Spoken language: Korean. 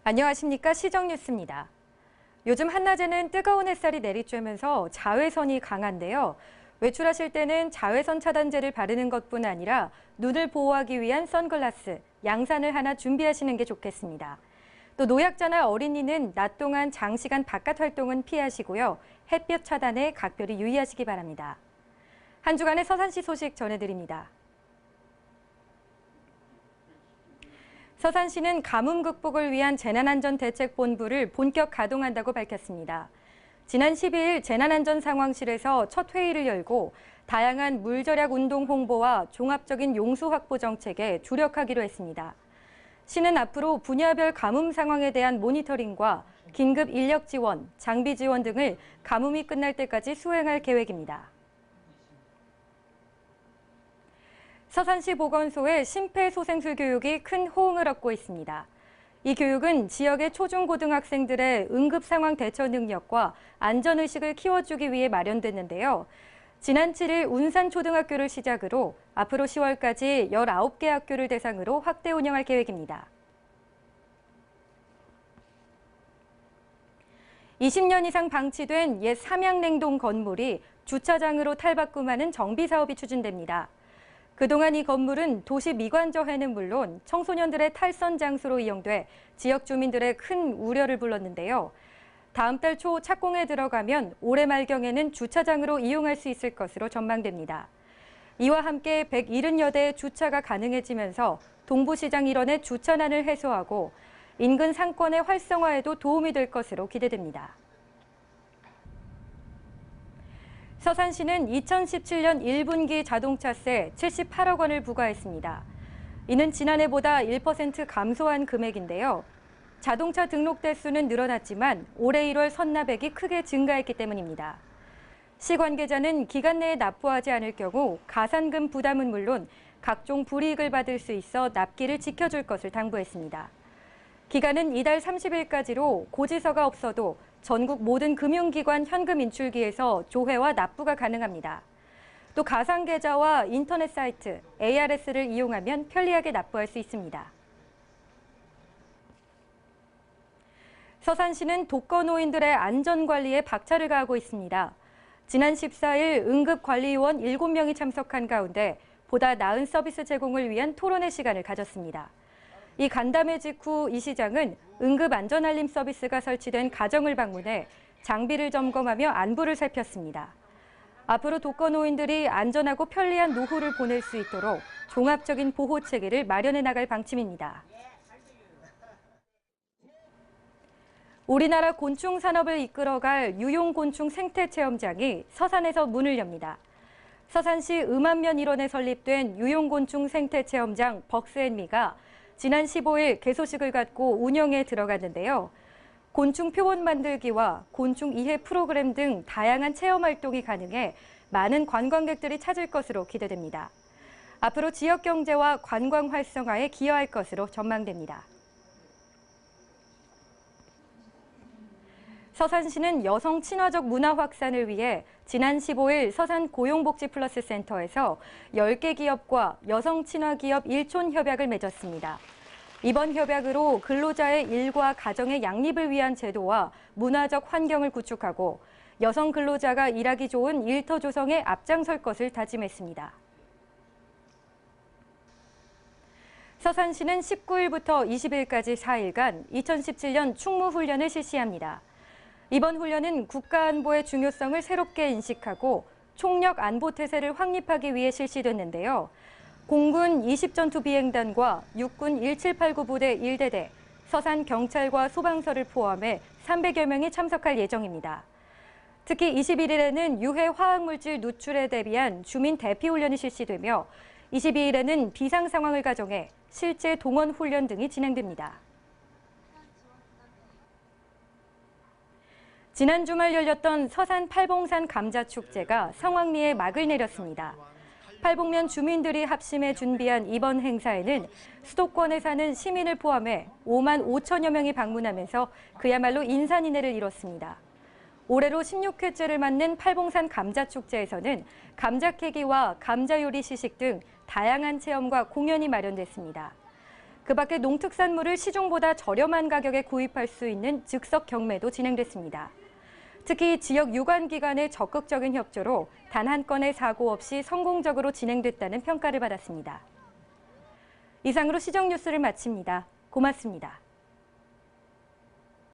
안녕하십니까. 시정뉴스입니다. 요즘 한낮에는 뜨거운 햇살이 내리쬐면서 자외선이 강한데요. 외출하실 때는 자외선 차단제를 바르는 것뿐 아니라 눈을 보호하기 위한 선글라스, 양산을 하나 준비하시는 게 좋겠습니다. 또 노약자나 어린이는 낮 동안 장시간 바깥 활동은 피하시고요. 햇볕 차단에 각별히 유의하시기 바랍니다. 한 주간의 서산시 소식 전해드립니다. 서산시는 가뭄 극복을 위한 재난안전대책본부를 본격 가동한다고 밝혔습니다. 지난 12일 재난안전상황실에서 첫 회의를 열고 다양한 물절약 운동 홍보와 종합적인 용수 확보 정책에 주력하기로 했습니다. 시는 앞으로 분야별 가뭄 상황에 대한 모니터링과 긴급 인력 지원, 장비 지원 등을 가뭄이 끝날 때까지 수행할 계획입니다. 서산시 보건소의 심폐소생술 교육이 큰 호응을 얻고 있습니다. 이 교육은 지역의 초중고등학생들의 응급상황 대처 능력과 안전의식을 키워주기 위해 마련됐는데요. 지난 7일 운산초등학교를 시작으로 앞으로 10월까지 19개 학교를 대상으로 확대 운영할 계획입니다. 20년 이상 방치된 옛 삼양냉동 건물이 주차장으로 탈바꿈하는 정비 사업이 추진됩니다. 그동안 이 건물은 도시 미관저해는 물론 청소년들의 탈선 장소로 이용돼 지역 주민들의 큰 우려를 불렀는데요. 다음 달 초 착공에 들어가면 올해 말경에는 주차장으로 이용할 수 있을 것으로 전망됩니다. 이와 함께 170여대의 주차가 가능해지면서 동부시장 일원의 주차난을 해소하고 인근 상권의 활성화에도 도움이 될 것으로 기대됩니다. 서산시는 2017년 1분기 자동차세 78억 원을 부과했습니다. 이는 지난해보다 1% 감소한 금액인데요. 자동차 등록 대수는 늘어났지만 올해 1월 선납액이 크게 증가했기 때문입니다. 시 관계자는 기간 내에 납부하지 않을 경우 가산금 부담은 물론 각종 불이익을 받을 수 있어 납기를 지켜줄 것을 당부했습니다. 기간은 이달 30일까지로 고지서가 없어도 전국 모든 금융기관 현금 인출기에서 조회와 납부가 가능합니다. 또 가상계좌와 인터넷 사이트, ARS를 이용하면 편리하게 납부할 수 있습니다. 서산시는 독거노인들의 안전관리에 박차를 가하고 있습니다. 지난 14일 응급관리요원 7명이 참석한 가운데 보다 나은 서비스 제공을 위한 토론회 시간을 가졌습니다. 이 간담회 직후 이 시장은 응급안전알림 서비스가 설치된 가정을 방문해 장비를 점검하며 안부를 살폈습니다. 앞으로 독거노인들이 안전하고 편리한 노후를 보낼 수 있도록 종합적인 보호 체계를 마련해 나갈 방침입니다. 우리나라 곤충 산업을 이끌어갈 유용곤충 생태체험장이 서산에서 문을 엽니다. 서산시 음암면 일원에 설립된 유용곤충 생태체험장 벅스앤미가 지난 15일 개소식을 갖고 운영에 들어갔는데요. 곤충 표본 만들기와 곤충 이해 프로그램 등 다양한 체험 활동이 가능해 많은 관광객들이 찾을 것으로 기대됩니다. 앞으로 지역 경제와 관광 활성화에 기여할 것으로 전망됩니다. 서산시는 여성 친화적 문화 확산을 위해 지난 15일 서산 고용복지플러스센터에서 10개 기업과 여성 친화 기업 일촌 협약을 맺었습니다. 이번 협약으로 근로자의 일과 가정의 양립을 위한 제도와 문화적 환경을 구축하고 여성 근로자가 일하기 좋은 일터 조성에 앞장설 것을 다짐했습니다. 서산시는 19일부터 20일까지 4일간 2017년 충무훈련을 실시합니다. 이번 훈련은 국가안보의 중요성을 새롭게 인식하고 총력 안보 태세를 확립하기 위해 실시됐는데요. 공군 20전투 비행단과 육군 1789 부대 1대대, 서산 경찰과 소방서를 포함해 300여 명이 참석할 예정입니다. 특히 21일에는 유해 화학물질 누출에 대비한 주민 대피 훈련이 실시되며 22일에는 비상 상황을 가정해 실제 동원 훈련 등이 진행됩니다. 지난 주말 열렸던 서산 팔봉산 감자축제가 성황리에 막을 내렸습니다. 팔봉면 주민들이 합심해 준비한 이번 행사에는 수도권에 사는 시민을 포함해 5만 5천여 명이 방문하면서 그야말로 인산인해를 이뤘습니다. 올해로 16회째를 맞는 팔봉산 감자축제에서는 감자 캐기와 감자 요리 시식 등 다양한 체험과 공연이 마련됐습니다. 그 밖에 농특산물을 시중보다 저렴한 가격에 구입할 수 있는 즉석 경매도 진행됐습니다. 특히 지역 유관기관의 적극적인 협조로 단 한 건의 사고 없이 성공적으로 진행됐다는 평가를 받았습니다. 이상으로 시정 뉴스를 마칩니다. 고맙습니다.